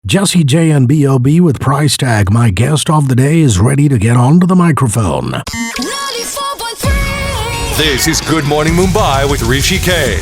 Jesse J and B.O.B. with price tag. My guest of the day is ready to get onto the microphone. 94.3. This is Good Morning Mumbai with Hrishi K.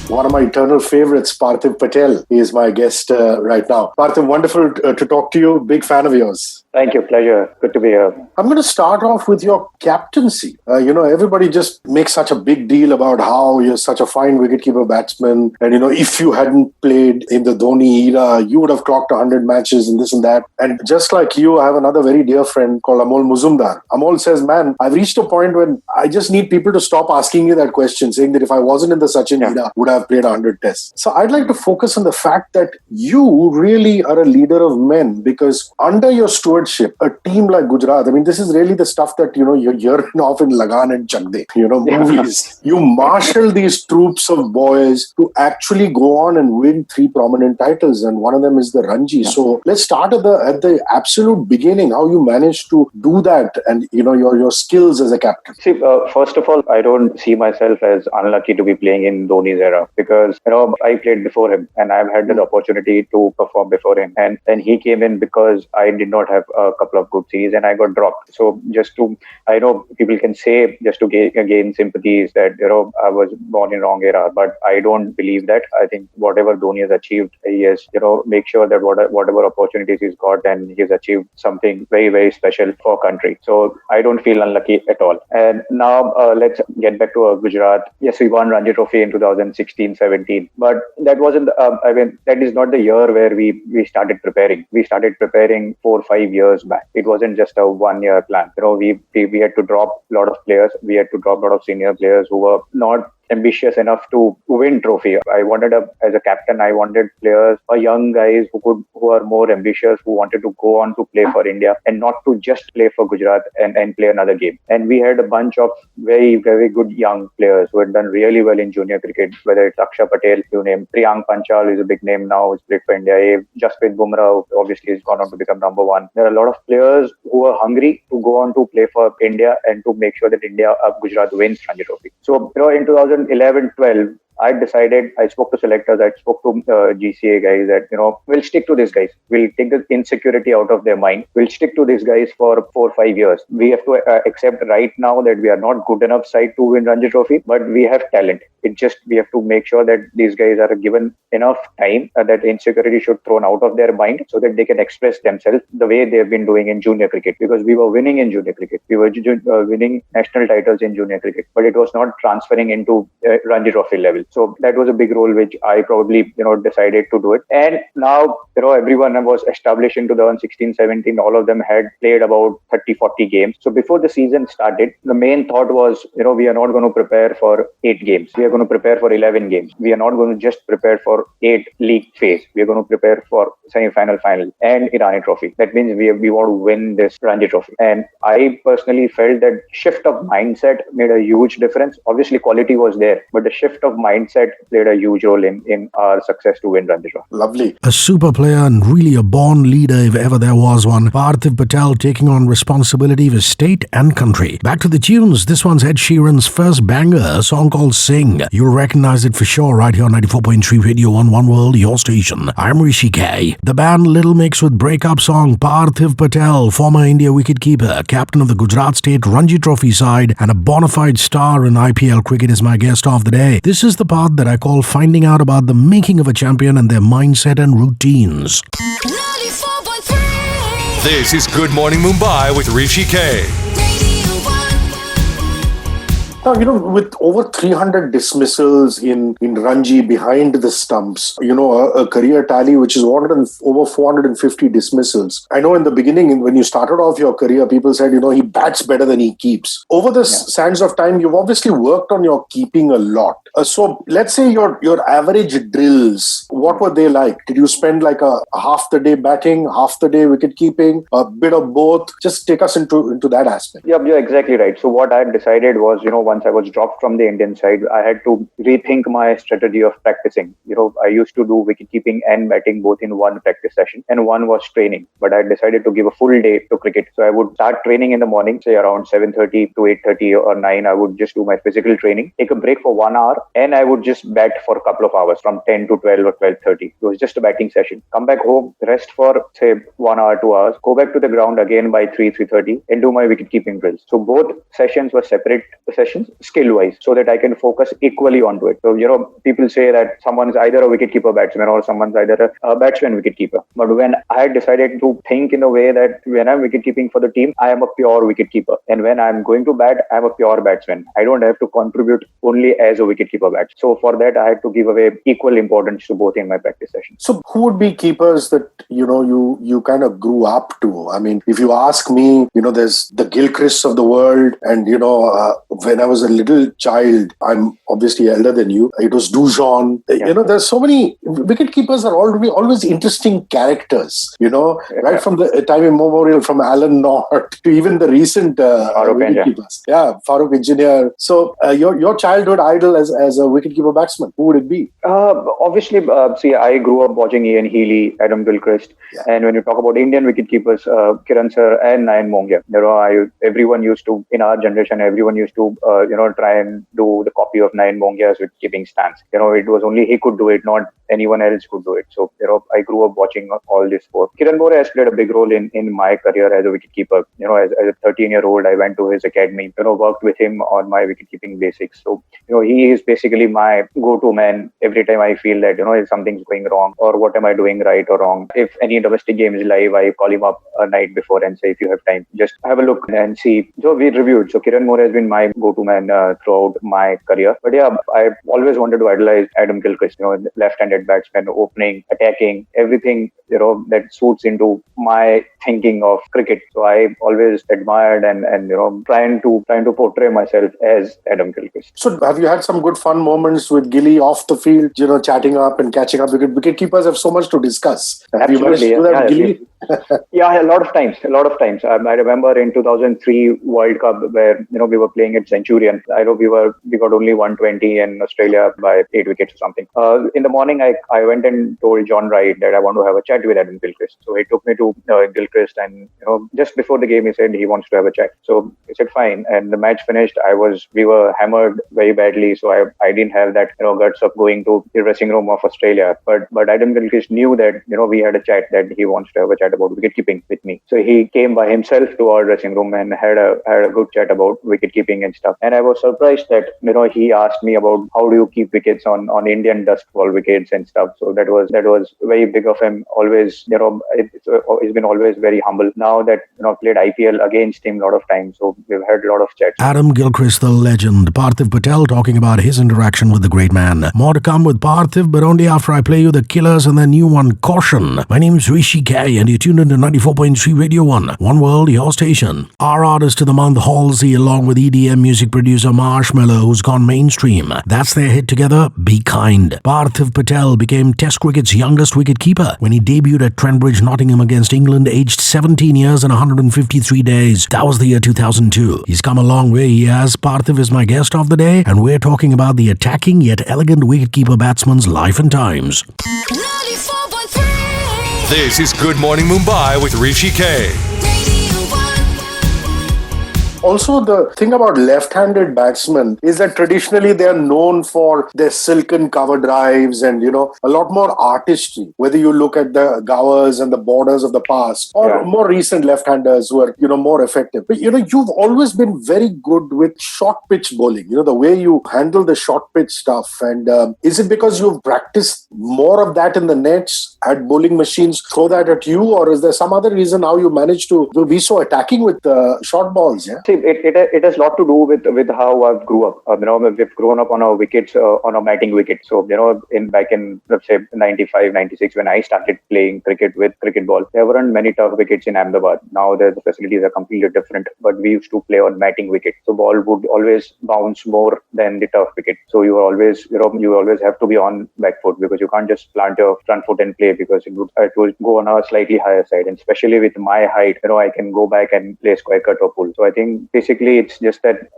One of my eternal favorites, Parthiv Patel, is my guest right now. Parthiv, wonderful to talk to you. Big fan of yours. Thank you. Pleasure. Good to be here. I'm going to start off with your captaincy. Everybody just makes such a big deal about how you're such a fine wicketkeeper batsman. And, if you hadn't played in the Dhoni era, you would have clocked 100 matches and this and that. And just like you, I have another very dear friend called Amol Muzumdar. Amol says, man, I've reached a point when I just need people to stop asking me that question, saying that if I wasn't in the Sachin era, would I have played 100 tests? So I'd like to focus on the fact that you really are a leader of men, because under your stewardship, a team like Gujarat, this is really the stuff that, you're hearing of in Lagan and Chak De, movies. You marshal these troops of boys to actually go on and win 3 prominent titles, and one of them is the Ranji. So let's start at the absolute beginning, how you managed to do that and, your skills as a captain. See, first of all, I don't see myself as unlucky to be playing in Dhoni's era, because, I played before him and I've had the opportunity to perform before him. And then he came in because I did not have a couple of good series and I got dropped. So I know people can say just to gain sympathies that, I was born in wrong era, but I don't believe that. I think whatever Dhoni has achieved, he has, make sure that whatever opportunities he's got, and he has achieved something very, very special for country. So I don't feel unlucky at all. And now let's get back to Gujarat. Yes, we won Ranji Trophy in 2016-17, but that wasn't, that is not the year where we started preparing. We started preparing 4 or 5 years back. It wasn't just a 1-year plan. We had to drop a lot of players. We had to drop a lot of senior players who were not ambitious enough to win trophy. As a captain, I wanted players or young guys who are more ambitious, who wanted to go on to play for India and not to just play for Gujarat and play another game. And we had a bunch of very, very good young players who had done really well in junior cricket, whether it's Akshay Patel, you name, Priyank Panchal is a big name now, who's played for India. Jasprit Bumrah obviously has gone on to become number 1. There are a lot of players who are hungry to go on to play for India and to make sure that Gujarat wins Ranji Trophy. So, in 2011-12, I spoke to selectors, I spoke to GCA guys that, we'll stick to these guys. We'll take the insecurity out of their mind. We'll stick to these guys for 4 or 5 years. We have to accept right now that we are not good enough side to win Ranji Trophy, but we have talent. We have to make sure that these guys are given enough time, that insecurity should thrown out of their mind so that they can express themselves the way they've been doing in junior cricket, because we were winning in junior cricket. We were winning national titles in junior cricket, but it was not transferring into Ranji Trophy level. So that was a big role which I probably, decided to do it. And now, everyone was established in 2016-17. All of them had played about 30-40 games. So before the season started, the main thought was, we are not going to prepare for 8 games. We are going to prepare for 11 games. We are not going to just prepare for 8 league phase. We are going to prepare for semi-final, final and Irani Trophy. That means we want to win this Ranji Trophy. And I personally felt that shift of mindset made a huge difference. Obviously, quality was there, but the shift of mindset played a huge role in our success to win Ranji Trophy. Lovely. A super player and really a born leader if ever there was one. Parthiv Patel taking on responsibility for state and country. Back to the tunes. This one's Ed Sheeran's first banger, a song called Sing. You'll recognize it for sure right here on 94.3 Radio on One World, your station. I'm Hrishi K. The band Little Mix with breakup song Parthiv Patel, former India wicketkeeper, captain of the Gujarat State Ranji Trophy side and a bona fide star in IPL cricket, is my guest of the day. This is the part that I call finding out about the making of a champion and their mindset and routines. 94.3. This is Good Morning Mumbai with Hrishi K. Now, with over 300 dismissals in Ranji behind the stumps, a career tally which is over 450 dismissals. I know in the beginning, when you started off your career, people said, he bats better than he keeps. Over the sands of time, you've obviously worked on your keeping a lot. So let's say your average drills, what were they like? Did you spend like a half the day batting, half the day wicket keeping, a bit of both? Just take us into that aspect. Yeah, you're exactly right. So what I decided was, once I was dropped from the Indian side, I had to rethink my strategy of practicing. I used to do wicket keeping and batting both in one practice session, and one was training. But I decided to give a full day to cricket. So I would start training in the morning, say around 7:30 to 8:30 or 9. I would just do my physical training, take a break for 1 hour, hour, and I would just bat for a couple of hours from 10 to 12 or 12:30. It was just a batting session. Come back home, rest for say 1 hour, 2 hours, go back to the ground again by 3:30, and do my wicket keeping drills. So both sessions were separate sessions skill wise, so that I can focus equally onto it. So people say that someone's either a wicket-keeper batsman or someone's either a batsman wicket-keeper. But when I decided to think in a way that when I'm wicket-keeping for the team, I am a pure wicket-keeper. And when I'm going to bat, I'm a pure batsman. I don't have to contribute only as a wicket-keeper batsman. So for that, I had to give away equal importance to both in my practice sessions. So who would be keepers that, you kind of grew up to? I mean, if you ask me, there's the Gilchrists of the world. And, when I was a little child, I'm obviously elder than you. It was Dujon. Yeah. There's so many wicket keepers are always interesting characters, right from the time immemorial, from Alan Knott to even the recent wicket keepers. Yeah, Farooq Engineer. So your childhood idol as a wicket-keeper batsman, who would it be? Obviously, see, I grew up watching Ian Healy, Adam Gilchrist. Yeah. And when you talk about Indian wicket keepers, Kiran Sir and Nayan Mongia, everyone used to, in our generation, everyone used to, try and do the copy of Nayan Mongia's wicket-keeping stance. It was only he could do it, not anyone else could do it. So, I grew up watching all this sport. Kiran More has played a big role in my career as a wicketkeeper. As a 13-year-old, I went to his academy, worked with him on my wicket-keeping basics. So, he is basically my go-to man every time I feel that, if something's going wrong or what am I doing right or wrong. If any domestic game is live, I call him up a night before and say, if you have time, just have a look and see. So we reviewed. So Kiran More has been my go-to man throughout my career. But yeah, I've always wanted to idolize Adam Gilchrist, left-handed batsman, opening, attacking, everything, that suits into my thinking of cricket. So I always admired and trying to portray myself as Adam Gilchrist. So have you had some good fun moments with Gilly off the field, chatting up and catching up? Because wicket keepers have so much to discuss. Have you managed to do that with Gilly? Yeah, a lot of times. I remember in 2003 World Cup where we were playing at Centurion. I know we got only 120 in Australia by 8 wickets or something. In the morning, I went and told John Wright that I want to have a chat with Adam Gilchrist. So he took me to Gilchrist, and just before the game he said he wants to have a chat. So I said fine. And the match finished. We were hammered very badly, so I didn't have that guts of going to the dressing room of Australia. But Adam Gilchrist knew that we had a chat, that he wants to have a chat about wicket keeping with me. So he came by himself to our dressing room and had a good chat about wicket keeping and stuff. And I was surprised that he asked me about how do you keep wickets on Indian dust ball wickets and stuff. So that was very big of him. Always, he's been always very humble. Now that played IPL against him a lot of times, so we've had a lot of chats. Adam Gilchrist, the legend. Parthiv Patel talking about his interaction with the great man. More to come with Parthiv, but only after I play you the Killers and their new one, Caution. My name's Hrishi K, and you're tuned into 94.3 Radio 1. One World, your station. Our artist of the month, Halsey, along with EDM music producer Marshmello, who's gone mainstream. That's their hit together, Be Kind. Parthiv Patel became Test cricket's youngest wicket-keeper when he debuted at Trent Nottingham against England, aged 17 years and 153 days. That was the year 2002. He's come a long way, he has. Parthiv is my guest of the day, and we're talking about the attacking yet elegant wicket-keeper batsman's life and times. 94.3. This is Good Morning Mumbai with Hrishi K. Also, the thing about left-handed batsmen is that traditionally they are known for their silken cover drives and, a lot more artistry. Whether you look at the Gowers and the Borders of the past or more recent left-handers who are, more effective. But, you've always been very good with short pitch bowling, the way you handle the short pitch stuff. And is it because you've practiced more of that in the nets, had bowling machines throw that at you, or is there some other reason how you managed to be so attacking with short balls? Yeah. See, it has a lot to do with how I grew up. We've grown up on our wickets, on a matting wicket. So, back in, let's say, 95, 96, when I started playing cricket with cricket ball, there weren't many tough wickets in Ahmedabad. Now the facilities are completely different, but we used to play on matting wicket. So ball would always bounce more than the tough wicket. So you always have to be on back foot, because you can't just plant your front foot and play play because it would go on a slightly higher side. And especially with my height, I can go back and play square cut or pull. So I think basically it's just that,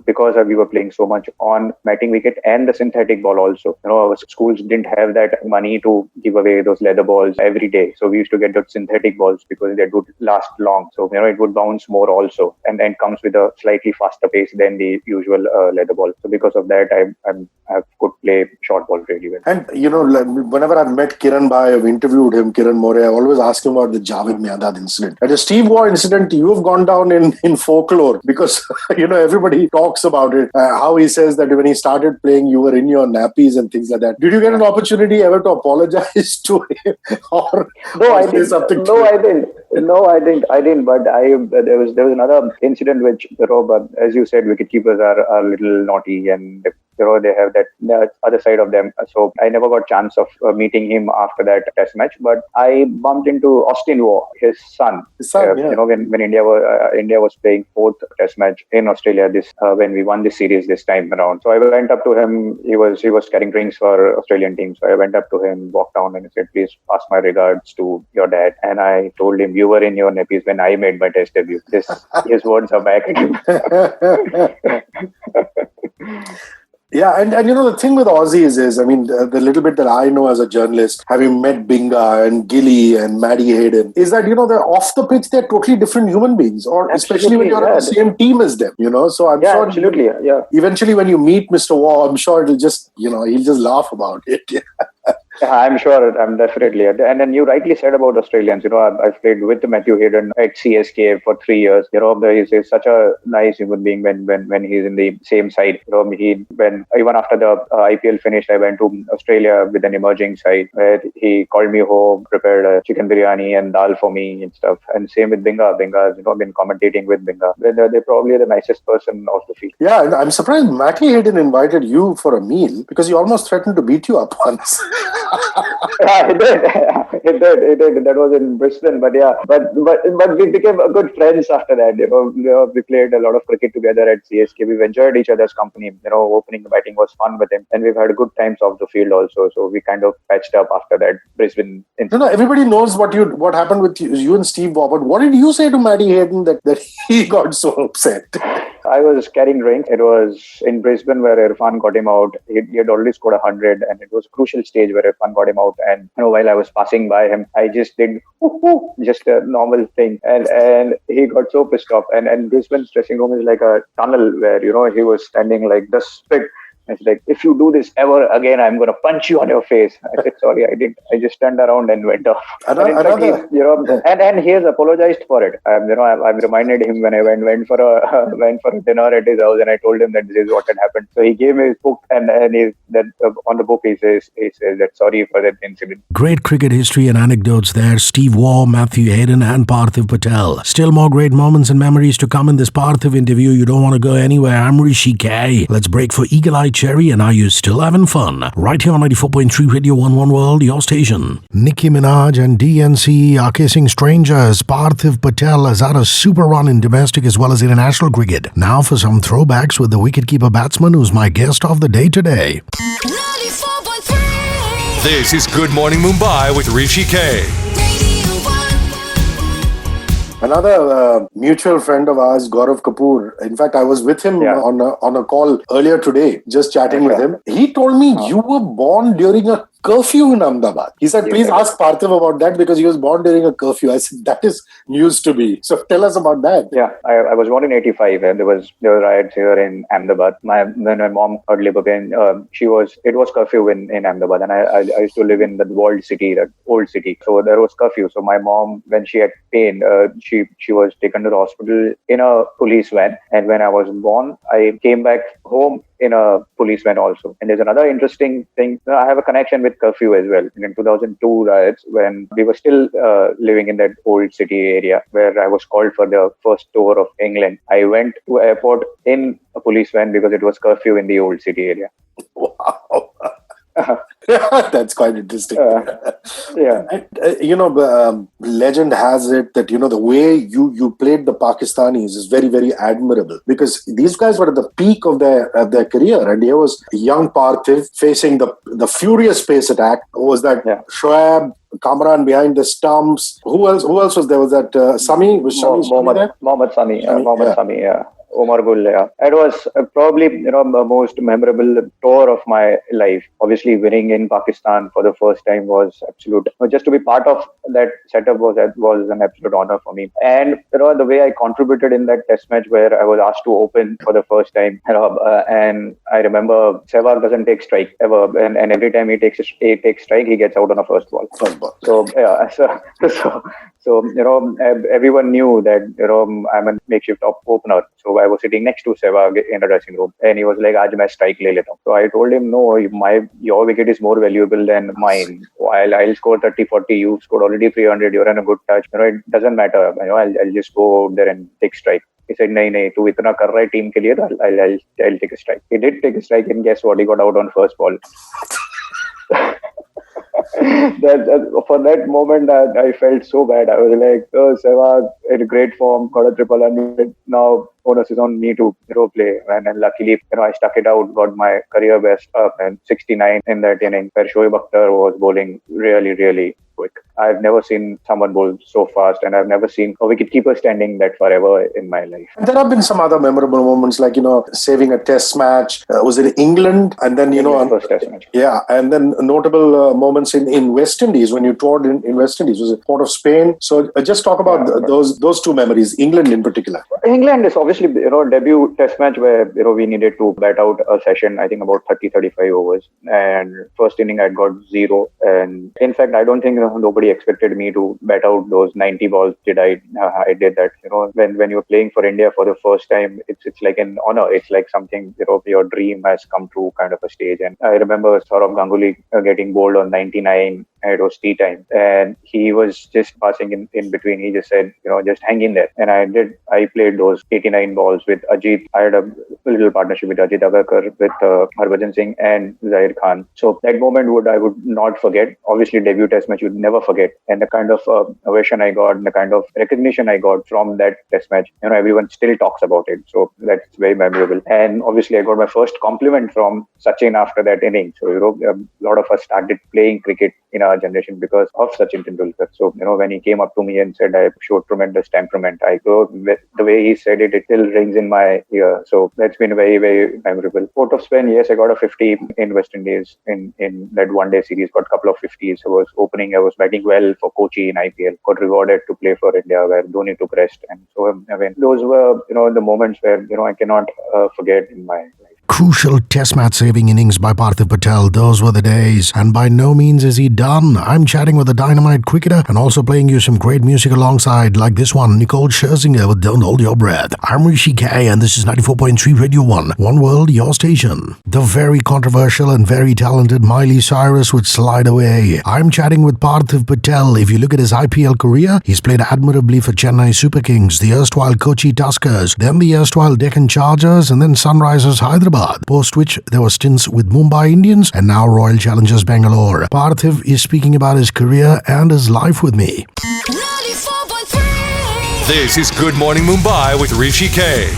because we were playing so much on matting wicket and the synthetic ball also. Our schools didn't have that money to give away those leather balls every day. So we used to get those synthetic balls because they would last long. So, it would bounce more also, and then comes with a slightly faster pace than the usual leather ball. So because of that, I could play short ball really well. And, whenever I've met Kiran Bhai, I've interviewed him, Kiran More, I always ask him about the Javed Miandad incident. And the Steve Waugh incident, you have gone down in folklore because, everybody talks about it. How he says that when he started playing, you were in your nappies and things like that. Did you get an opportunity ever to apologize to him? No, I didn't. No, I didn't. But there was another incident which, as you said, wicketkeepers are a little naughty and they have that other side of them. So I never got chance of meeting him after that test match. But I bumped into Austin Waugh, his son. Yeah. When India was playing fourth test match in Australia when we won this series this time around. So I went up to him. He was carrying drinks for Australian team. So I went up to him, walked down, and he said, "Please pass my regards to your dad." And I told him, "You were in your nappies when I made my test debut." His words are back at him. Yeah, and the thing with Aussies is, the little bit that I know as a journalist, having met Binga and Gilly and Maddie Hayden, is that, they're off the pitch, they're totally different human beings, or especially when you're on the same team as them, So I'm sure... Absolutely, yeah. Eventually, when you meet Mr. Waugh, I'm sure it'll just, he'll just laugh about it. I'm sure. I'm definitely. And then you rightly said about Australians. I've played with Matthew Hayden at CSK for 3 years. He's such a nice human being when he's in the same side. Even after the IPL finished, I went to Australia with an emerging side where he called me home, prepared a chicken biryani and dal for me and stuff. And same with Binga. Binga's been commentating with Binga. They're probably the nicest person off the field. Yeah, and I'm surprised Matty Hayden invited you for a meal because he almost threatened to beat you up once. Yeah, it did. That was in Brisbane, but we became good friends after that. We played a lot of cricket together at CSK. We've enjoyed each other's company. Opening the batting was fun with him, and we've had good times off the field also. So we kind of patched up after that Brisbane incident. Everybody knows what happened with you and Steve Waugh, but what did you say to Matty Hayden that he got so upset? I was carrying drinks. It was in Brisbane where Irfan got him out. He had already scored 100, and it was a crucial stage where Irfan got him out. And while I was passing by him, I just did just a normal thing, and he got so pissed off. And Brisbane's dressing room is like a tunnel where he was standing like this big. It's like, if you do this ever again, I'm going to punch you on your face. I said, sorry, I didn't. I just turned around and went off. And he has apologized for it. I've reminded him when I went for a dinner at his house, and I told him that this is what had happened. So he gave me his book, and on the book he says that sorry for that incident. Great cricket history and anecdotes there. Steve Waugh, Matthew Hayden, and Parthiv Patel. Still more great moments and memories to come in this Parthiv interview. You don't want to go anywhere. I'm Hrishi K. Let's break for Eagle Eye Cherry, and are you still having fun? Right here on 94.3 Radio 11 World, your station. Nicki Minaj and DNC are kissing strangers. Parthiv Patel has had a super run in domestic as well as international cricket. Now for some throwbacks with the wicketkeeper batsman who's my guest of the day today. 94.3. This is Good Morning Mumbai with Hrishi K. Another mutual friend of ours, Gaurav Kapoor. In fact, I was with him on a call earlier today, just chatting with him. He told me you were born during a curfew in Ahmedabad. He said, please ask Parthiv about that because he was born during a curfew. I said, that is news to me. So tell us about that. Yeah, I was born in 85 and there were riots here in Ahmedabad. When my mom had labor pain, it was curfew in Ahmedabad, and I used to live in the walled city, that old city. So there was curfew. So my mom, when she had pain, she was taken to the hospital in a police van. And when I was born, I came back home in a police van also. And there's another interesting thing. I have a connection with curfew as well. In 2002 riots, when we were still living in that old city area where I was called for the first tour of England, I went to airport in a police van because it was curfew in the old city area. Wow. That's quite interesting. Legend has it that, the way you played the Pakistanis is very, very admirable because these guys were at the peak of their career, and here was young Parthiv facing the furious pace attack. Was that Shoaib, Kamran behind the stumps. Who else? Who else was there? Was that Sami? Was Shami there? Mohammad Sami. Shami, Sami. Yeah. Omar Gul, yeah. It was probably the most memorable tour of my life. Obviously, winning in Pakistan for the first time was absolute. Just to be part of that setup was an absolute honor for me. And the way I contributed in that test match where I was asked to open for the first time. And I remember Sehwag doesn't take strike ever, and every time he takes strike, he gets out on a first ball. So yeah, so everyone knew that I'm a makeshift opener. So I was sitting next to Sehwag in the dressing room, and he was like, "Aaj main strike le leta hu." So I told him, "No, your wicket is more valuable than mine. I'll score 30, 40. You've scored already 300. You're in a good touch. It doesn't matter. I'll just go out there and take strike." He said, "No, tu itna kar raha hai team ke liye, I'll take a strike." He did take a strike, and guess what? He got out on first ball. For that moment, I felt so bad. I was like, "Oh, Sehwag in great form, got a 300. Now onus is on me to play." And luckily, I stuck it out, got my career best up, and 69 in that inning, where Shoaib Akhtar was bowling really, really quick. I've never seen someone bowl so fast, and I've never seen a wicketkeeper standing that far ever in my life. And there have been some other memorable moments, like saving a test match. Was it England? And then first test match. Yeah, and then notable moments in West Indies when you toured in West Indies. Was it Port of Spain? So just talk about those two memories. England in particular. England is obviously debut test match where we needed to bat out a session. I think about 30-35 overs, and first inning I got 0. And in fact, I don't think nobody expected me to bat out those 90 balls. I did that. When you're playing for India for the first time, it's like an honor. It's like something your dream has come true kind of a stage. And I remember Saurav Ganguly getting bowled on 99. And it was tea time, and he was just passing in between. He just said, just hang in there. And I did. I played those 89 balls with Ajit. I had a little partnership with Ajit Agarkar, with Harbhajan Singh and Zahir Khan. So that moment I would not forget. Obviously, debut test match you'd never forget. And the kind of ovation I got, and the kind of recognition I got from that test match, everyone still talks about it. So that's very memorable. And obviously, I got my first compliment from Sachin after that inning. So a lot of us started playing cricket in our generation because of Sachin Tendulkar. So when he came up to me and said I showed tremendous temperament, the way he said it still rings in my ear. So that's been very, very memorable. Port of Spain, yes, I got a 50 in West Indies in that one-day series. Got a couple of 50s. I was opening. I was batting well for Kochi in IPL. Got rewarded to play for India where Dhoni took rest. And so those were the moments where I cannot forget in my life. Crucial test match saving innings by Parthiv Patel. Those were the days. And by no means is he done. I'm chatting with a dynamite cricketer and also playing you some great music alongside, like this one, Nicole Scherzinger with Don't Hold Your Breath. I'm Hrishi K and this is 94.3 Radio 1. One World, your station. The very controversial and very talented Miley Cyrus would slide away. I'm chatting with Parthiv Patel. If you look at his IPL career, he's played admirably for Chennai Super Kings, the erstwhile Kochi Tuskers, then the erstwhile Deccan Chargers, and then Sunrisers Hyderabad. Post which there were stints with Mumbai Indians and now Royal Challengers Bangalore. Parthiv is speaking about his career and his life with me. 94.3. This is Good Morning Mumbai with Hrishi K.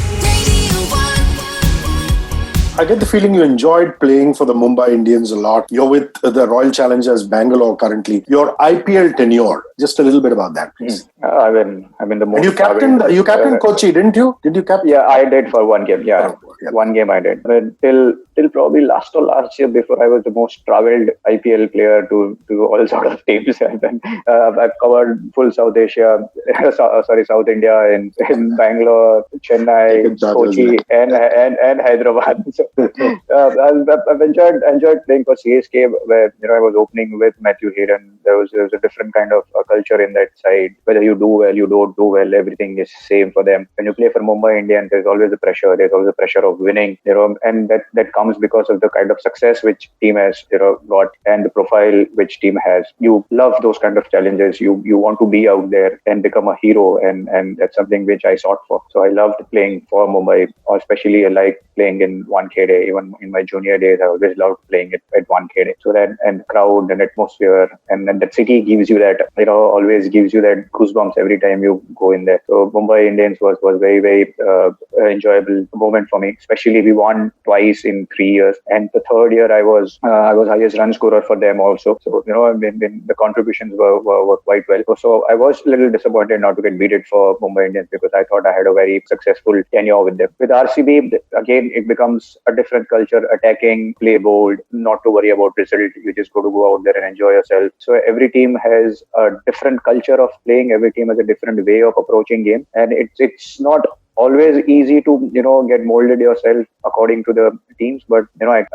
I get the feeling you enjoyed playing for the Mumbai Indians a lot. You're with the Royal Challengers Bangalore currently. Your IPL tenure, just a little bit about that, please. I'm in the most. And you captained Kochi, didn't you? Did you captain? Yeah, I did for one game. Yeah, one game I did. Till probably last year, before I was the most travelled IPL player to all sort of teams. And then I've covered full South Asia, South India, in Bangalore, Chennai, Kochi, and Hyderabad. So I've enjoyed playing for CSK, where I was opening with Matthew Heron. There was a different kind of culture in that side. Whether you do well, you don't do well, everything is same for them. When you play for Mumbai Indians, there's always a pressure. There's always a pressure of winning. And that comes because of the kind of success which team has got and the profile which team has. You love those kind of challenges. You want to be out there and become a hero, and that's something which I sought for. So I loved playing for Mumbai, or especially I like playing in 1KD. Even in my junior days, I always loved playing at 1KD. So that, and the crowd and atmosphere and that city gives you that always gives you that goosebumps every time you go in there. So Mumbai Indians was very, very enjoyable moment for me. Especially we won twice in 3 years, and the third year I was highest run scorer for them also. So the contributions were quite well. So I was a little disappointed not to get beaten for Mumbai Indians, because I thought I had a very successful tenure with them. With RCB, again, it becomes a different culture: attacking, play bold, not to worry about result. You just got to go out there and enjoy yourself. So every team has a different culture of playing. Every team has a different way of approaching game, and it's not always easy to get molded yourself according to the teams, but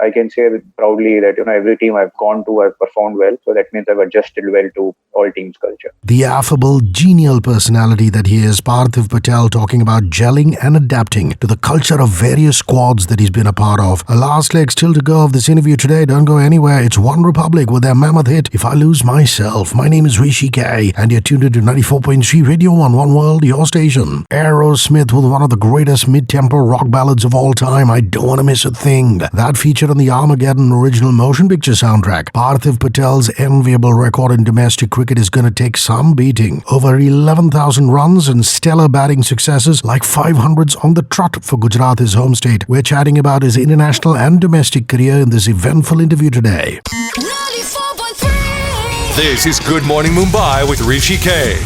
I can say proudly that every team I've gone to, I've performed well. So that means I've adjusted well to all teams' culture. The affable, genial personality that he is, Parthiv Patel, talking about gelling and adapting to the culture of various squads that he's been a part of. A last leg still to go of this interview today. Don't go anywhere. It's One Republic with their mammoth hit, If I Lose Myself. My name is Hrishi K, and you're tuned into 94.3 Radio 1, One World, your station. Aerosmith with one of the greatest mid-tempo rock ballads of all time, I Don't Want to Miss a Thing. That featured on the Armageddon original motion picture soundtrack. Parthiv Patel's enviable record in domestic cricket is going to take some beating. Over 11,000 runs and stellar batting successes like 500s on the trot for Gujarat, his home state. We're chatting about his international and domestic career in this eventful interview today. 94.3. This is Good Morning Mumbai with Hrishi K.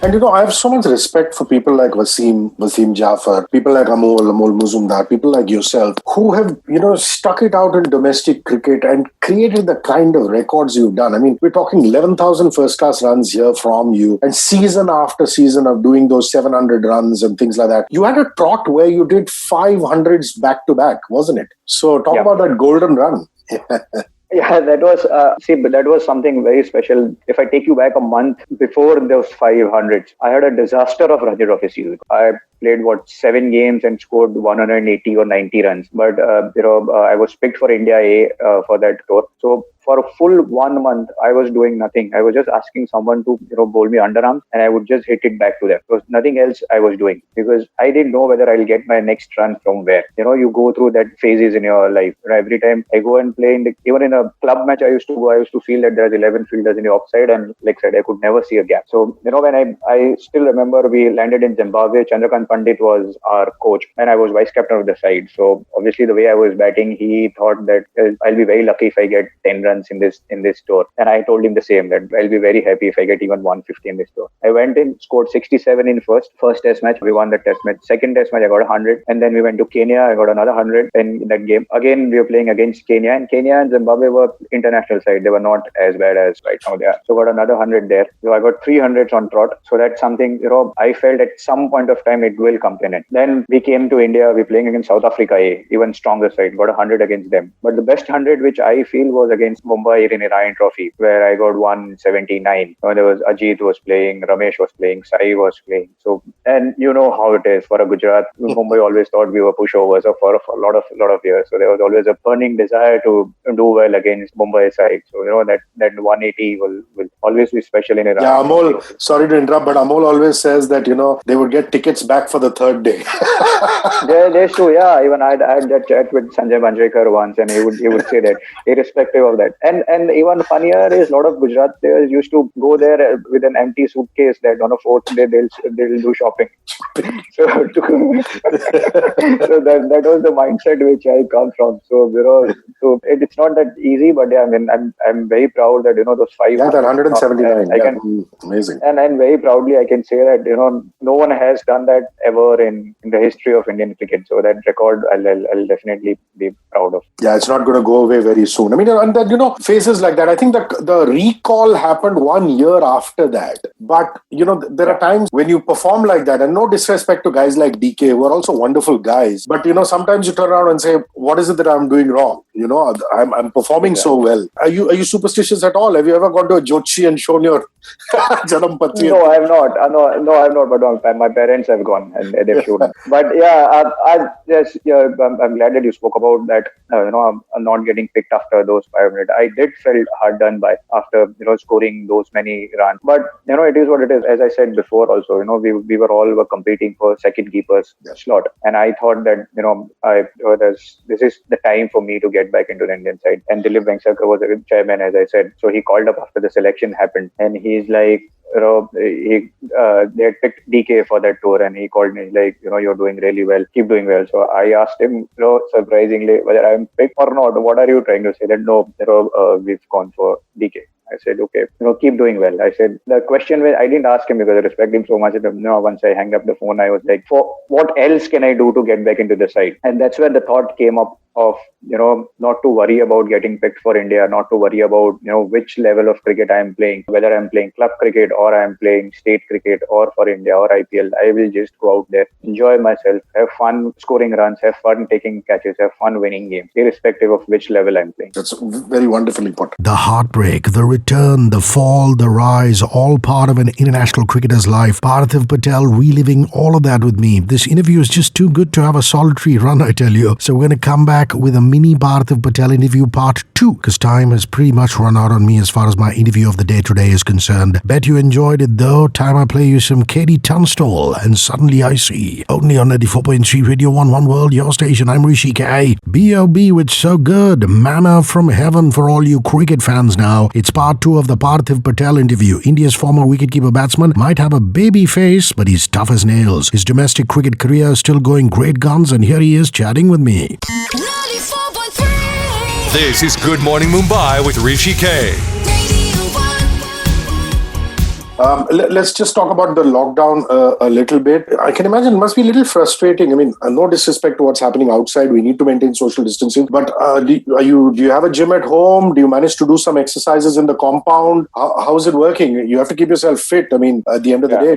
And I have so much respect for people like Wasim Jaffer, people like Amol Muzumdar, people like yourself, who have, stuck it out in domestic cricket and created the kind of records you've done. I mean, we're talking 11,000 first-class runs here from you, and season after season of doing those 700 runs and things like that. You had a trot where you did 500s back-to-back, wasn't it? So talk about that golden run. Yeah, that was something very special. If I take you back a month before those 500s, I had a disaster of Ranji Trophy season. I played 7 games and scored 180 or 90 runs. But I was picked for India A for that tour. So for a full 1 month, I was doing nothing. I was just asking someone to bowl me underarms, and I would just hit it back to them. There was nothing else I was doing, because I didn't know whether I'll get my next run from where. You go through that phases in your life. Every time I go and play even in a club match, I used to feel that there's 11 fielders in the offside, and like I said, I could never see a gap. So when I still remember we landed in Zimbabwe. Chandrakant Pandit was our coach, and I was vice captain of the side. So obviously the way I was batting, he thought that I'll be very lucky if I get 10 runs in this tour. And I told him the same, that I'll be very happy if I get even 150 in this tour. I went in, scored 67 in first test match. We won the test match. Second test match, I got 100. And then we went to Kenya. I got another 100 in that game. Again, we were playing against Kenya, and Kenya and Zimbabwe were international side. They were not as bad as right now they are. So I got another 100 there. So I got 300s on trot. So that's something, I felt at some point of time it will come to an end. Then we came to India. We're playing against South Africa A, even stronger side. Got 100 against them. But the best 100 which I feel was against Mumbai in Iran Trophy, where I got 179. There was Ajit was playing, Ramesh was playing, Sai was playing. So, and you know how it is for a Gujarat. Mumbai always thought we were pushovers for a lot of years. So there was always a burning desire to do well against Mumbai side. So that 180 will always be special in Iran. Yeah, Amol, sorry to interrupt, but Amol always says that they would get tickets back for the third day. There's true. Yeah, even I had that chat with Sanjay Manjrekar once, and he would say that irrespective of that. And even funnier is a lot of Gujarat players used to go there with an empty suitcase that on a fourth day they'll do shopping. So that was the mindset which I come from. So so it's not that easy, but yeah, I mean I'm very proud that those 5. Yeah, that 179. Amazing. And very proudly I can say that no one has done that ever in the history of Indian cricket. So that record I'll definitely be proud of. Yeah, it's not going to go away very soon. I mean, and that phases like that. I think the recall happened 1 year after that. But there are times when you perform like that, and no disrespect to guys like DK, who are also wonderful guys. But sometimes you turn around and say, "What is it that I'm doing wrong?" I'm performing so well. Are you superstitious at all? Have you ever gone to a Jyotishi and shown your Janam Patri? No, I have not. No, I have not. But my parents have gone and they've shown. But yeah, I'm glad that you spoke about that. I'm not getting picked after those 500. I did felt hard done by after scoring those many runs. But it is what it is. As I said before, also we were competing for second keeper's slot, and I thought that this is the time for me to get back into the Indian side. And Dilip Venksankar was the chairman, as I said, so he called up after the selection happened, and he's like, they had picked DK for that tour, and he called me like, you're doing really well, keep doing well. So I asked him, surprisingly, whether I'm picked or not. What are you trying to say? That no, we've gone for DK. I said, okay, keep doing well. I said, the question I didn't ask him because I respect him so much. Once I hung up the phone, I was like, for what else can I do to get back into the side? And that's where the thought came up of, not to worry about getting picked for India, not to worry about, which level of cricket I'm playing, whether I'm playing club cricket or I'm playing state cricket or for India or IPL. I will just go out there, enjoy myself, have fun scoring runs, have fun taking catches, have fun winning games, irrespective of which level I'm playing. That's very wonderfully put. The heartbreak, the return, the fall, the rise, all part of an international cricketer's life. Parthiv Patel reliving all of that with me. This interview is just too good to have a solitary run, I tell you. So we're going to come back with a mini Parthiv Patel interview part 2, because time has pretty much run out on me as far as my interview of the day today is concerned. Bet you enjoyed it though. Time I play you some Katie Tunstall and Suddenly I See. Only on 94.3 Radio 1 World, your station. I'm Hrishi K. B.O.B. with So Good. Manna from heaven for all you cricket fans now. It's part 2 of the Parthiv Patel interview. India's former wicketkeeper batsman might have a baby face, but he's tough as nails. His domestic cricket career is still going great guns, and here he is chatting with me. This is Good Morning Mumbai with Hrishi K. Let's just talk about the lockdown a little bit. I can imagine it must be a little frustrating. I mean, no disrespect to what's happening outside. We need to maintain social distancing. But do you have a gym at home? Do you manage to do some exercises in the compound? How is it working? You have to keep yourself fit. I mean, at the end of the day,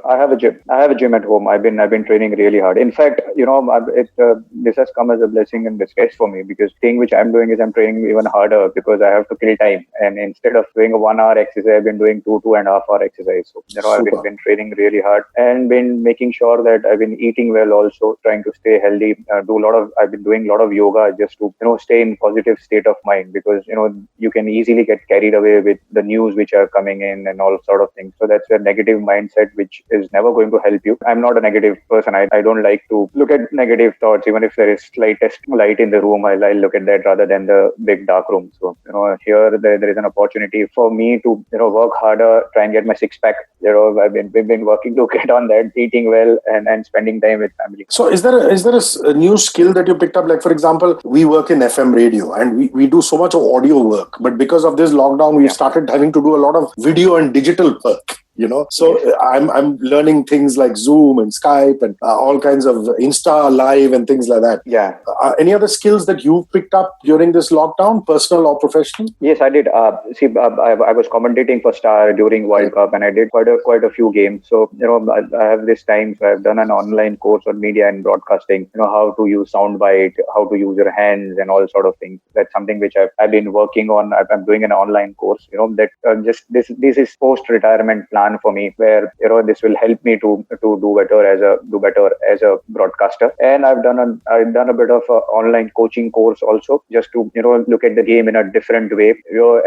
I have a gym. I have a gym at home. I've been training really hard. In fact, this has come as a blessing in disguise for me, because the thing which I'm doing is I'm training even harder because I have to kill time. And instead of doing a 1 hour exercise, I've been doing 2.5 hour exercise. So, I've been training really hard and been making sure that I've been eating well, also trying to stay healthy. I've been doing a lot of yoga just to, stay in positive state of mind, because, you can easily get carried away with the news which are coming in and all sort of things. So that's a negative mindset, which is never going to help you. I'm not a negative person. I don't like to look at negative thoughts. Even if there is slightest light in the room, I'll look at that rather than the big dark room. So, here there is an opportunity for me to, work harder, try and get my six pack. We've been working to get on that, eating well and spending time with family. So is there a new skill that you picked up? Like, for example, we work in FM radio and we do so much of audio work, but because of this lockdown, we've started having to do a lot of video and digital work. So I'm learning things like Zoom and Skype and all kinds of Insta Live and things like that. Yeah. Any other skills that you've picked up during this lockdown, personal or professional? Yes, I did. I was commentating for Star during World Cup, and I did quite a few games. So, I have this time. So I've done an online course on media and broadcasting, how to use soundbite, how to use your hands and all sort of things. That's something which I've been working on. I'm doing an online course, this is post-retirement plan for me, where this will help me to do better as a broadcaster. And I've done a bit of a online coaching course also, just to look at the game in a different way.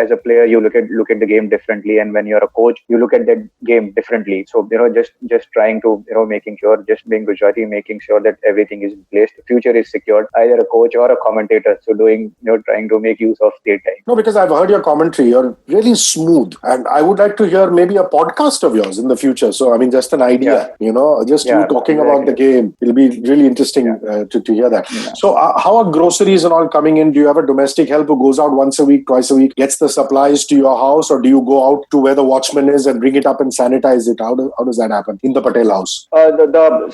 As a player, you look at the game differently, and when you're a coach, you look at that game differently. So just trying to making sure, just being Gujarati, making sure that everything is in place. The future is secured, either a coach or a commentator. So trying to make use of state time. No, because I've heard your commentary. You're really smooth, and I would like to hear maybe a podcast of yours in the future. So, I mean, just an idea, you talking about the game. It'll be really interesting to hear that. Yeah. So, how are groceries and all coming in? Do you have a domestic help who goes out once a week, twice a week, gets the supplies to your house, or do you go out to where the watchman is and bring it up and sanitize it? How does that happen in the Patel house?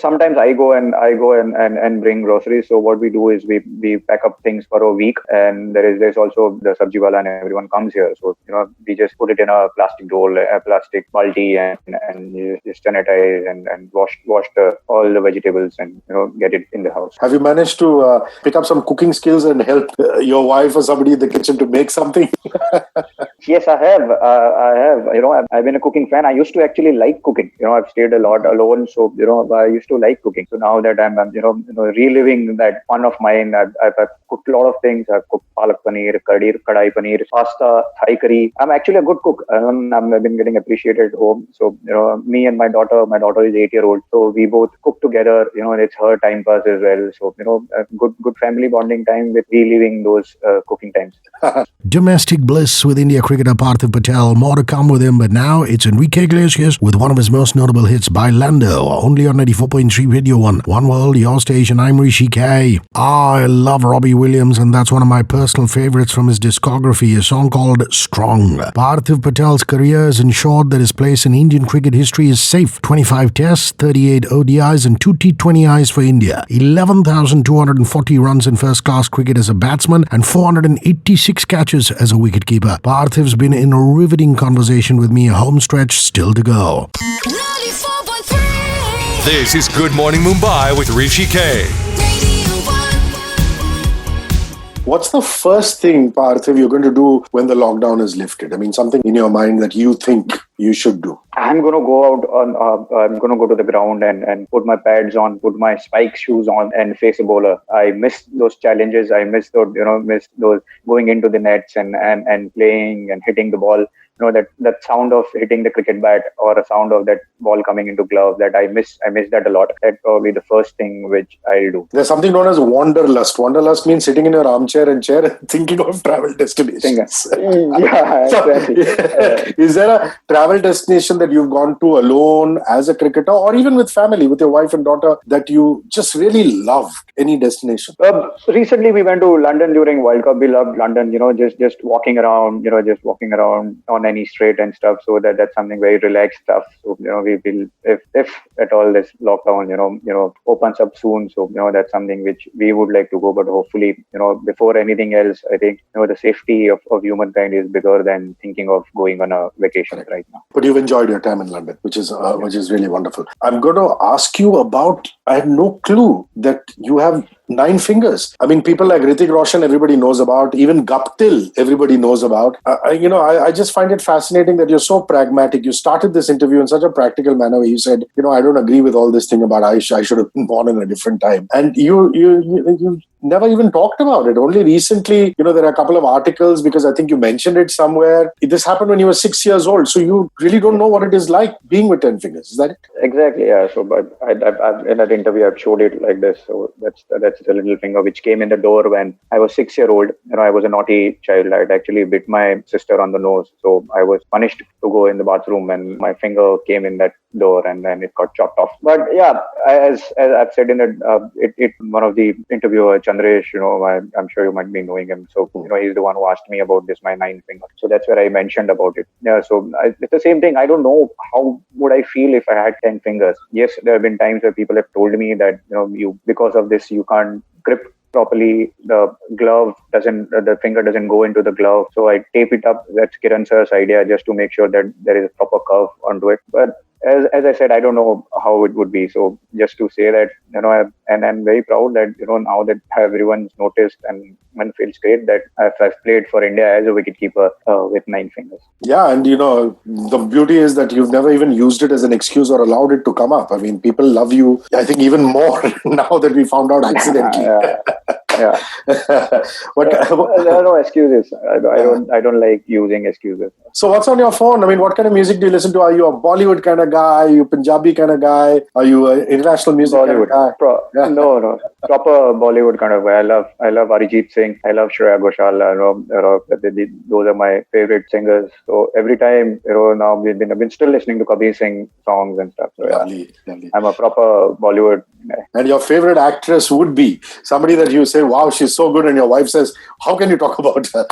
Sometimes I go and bring groceries. So what we do is we pack up things for a week, and there's also the sabji wala, and everyone comes here. So we just put it in a plastic roll, a plastic balti, and you just sanitize and wash all the vegetables and get it in the house. Have you managed to pick up some cooking skills and help your wife or somebody in the kitchen to make something? Yes, I have. I have. I've been a cooking fan. I used to actually like cooking. I've stayed a lot alone, so I used to like cooking. So now that I'm reliving that fun of mine, I've cooked a lot of things. I've cooked palak paneer, kadai paneer, pasta, Thai curry. I'm actually a good cook. I've been getting appreciated at home. So me and my daughter. My daughter is 8 years old, so we both cook together. And it's her time pass as well. So a good family bonding time with reliving those cooking times. Domestic bliss with India cricketer Parthiv Patel. More to come with him, but now it's Enrique Iglesias with one of his most notable hits by Lando, only on 94.3 Radio 1. One World, your station. I'm Hrishi K. I love Robbie Williams, and that's one of my personal favorites from his discography, a song called Strong. Parthiv Patel's career has ensured that his place in Indian cricket history is safe. 25 tests, 38 ODIs, and 2 T20Is for India. 11,240 runs in first-class cricket as a batsman, and 486 catches as a wicketkeeper. Parthiv's been in a riveting conversation with me, a home stretch still to go. 94.3. This is Good Morning Mumbai with Hrishi K. What's the first thing, Parthiv, you're going to do when the lockdown is lifted? I mean, something in your mind that you think you should do. I'm going to go out I'm going to go to the ground and put my pads on, put my spike shoes on and face a bowler. I miss those challenges. I miss those, miss those going into the nets and playing and hitting the ball. That sound of hitting the cricket bat or a sound of that ball coming into glove, that I miss that a lot. That's probably the first thing which I'll do. There's something known as wanderlust. Wanderlust means sitting in your armchair and thinking of travel destinations. Yeah, exactly. Is there a travel destination that you've gone to alone as a cricketer or even with family, with your wife and daughter, that you just really love? Any destination? Recently we went to London during World Cup. We loved London, just walking around, on any street and stuff. So that's something very relaxed stuff. So, we will, if at all this lockdown, opens up soon. So, that's something which we would like to go. But hopefully, before anything else, I think, the safety of humankind is bigger than thinking of going on a vacation right now. But you've enjoyed your time in London, which is really wonderful. I'm going to ask you about, I had no clue that you have 9 fingers. I mean, people like Hrithik Roshan, everybody knows about. Even Guptill, everybody knows about. I just find it fascinating that you're so pragmatic. You started this interview in such a practical manner where you said, I don't agree with all this thing about I should have been born in a different time. And you never even talked about it. Only recently, there are a couple of articles because I think you mentioned it somewhere. This happened when you were 6 years old. So you really don't know what it is like being with 10 fingers. Is that it? Exactly, yeah. So, but I in that interview, I've showed it like this. So that's the little finger which came in the door when I was 6 years old. I was a naughty child. I'd actually bit my sister on the nose. So I was punished to go in the bathroom and my finger came in that door and then it got chopped off. But yeah, as I've said in it one of the interviewer, Chandresh, I'm sure you might be knowing him. So, he's the one who asked me about this, my 9 finger. So that's where I mentioned about it. Yeah, so it's the same thing. I don't know how would I feel if I had 10 fingers. Yes, there have been times where people have told me that, you because of this, you can't grip properly, the finger doesn't go into the glove. So I tape it up. That's Kiran sir's idea, just to make sure that there is a proper curve onto it. But as I said, I don't know how it would be. So just to say that, I'm very proud that, now that everyone's noticed and feels great that I've played for India as a wicketkeeper with 9 fingers. Yeah, and the beauty is that you've never even used it as an excuse or allowed it to come up. I mean, people love you, I think, even more now that we found out accidentally. Yeah. There are no excuses. I don't like using excuses. So what's on your phone? I mean, what kind of music do you listen to? Are you a Bollywood kind of guy? Are you a Punjabi kind of guy? Are you an international music Bollywood kind of guy? No. Proper Bollywood kind of guy. I love Arijit Singh. I love Shreya Ghoshal. Those are my favorite singers. So every time, now I've been still listening to Kabir Singh songs and stuff. So Lovely. I'm a proper Bollywood guy. And your favorite actress would be somebody that you say, wow, she's so good. And your wife says, how can you talk about her?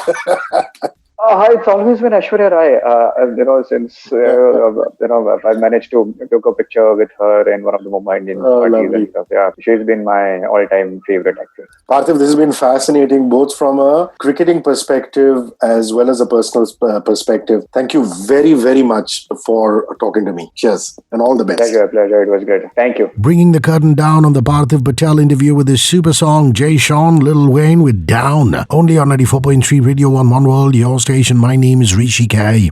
It's always been Aishwarya Rai. Since I've managed to take a picture with her in one of the Mumbai Indians parties and stuff. Yeah, she's been my all-time favorite actress. Parthiv, this has been fascinating, both from a cricketing perspective as well as a personal perspective. Thank you very, very much for talking to me. Cheers, and all the best. Pleasure. It was good. Thank you. Bringing the curtain down on the Parthiv Patel interview with his super song, Jay Sean, Lil Wayne with Down. Only on 94.3 Radio 1 One World, your station. My name is Hrishi K.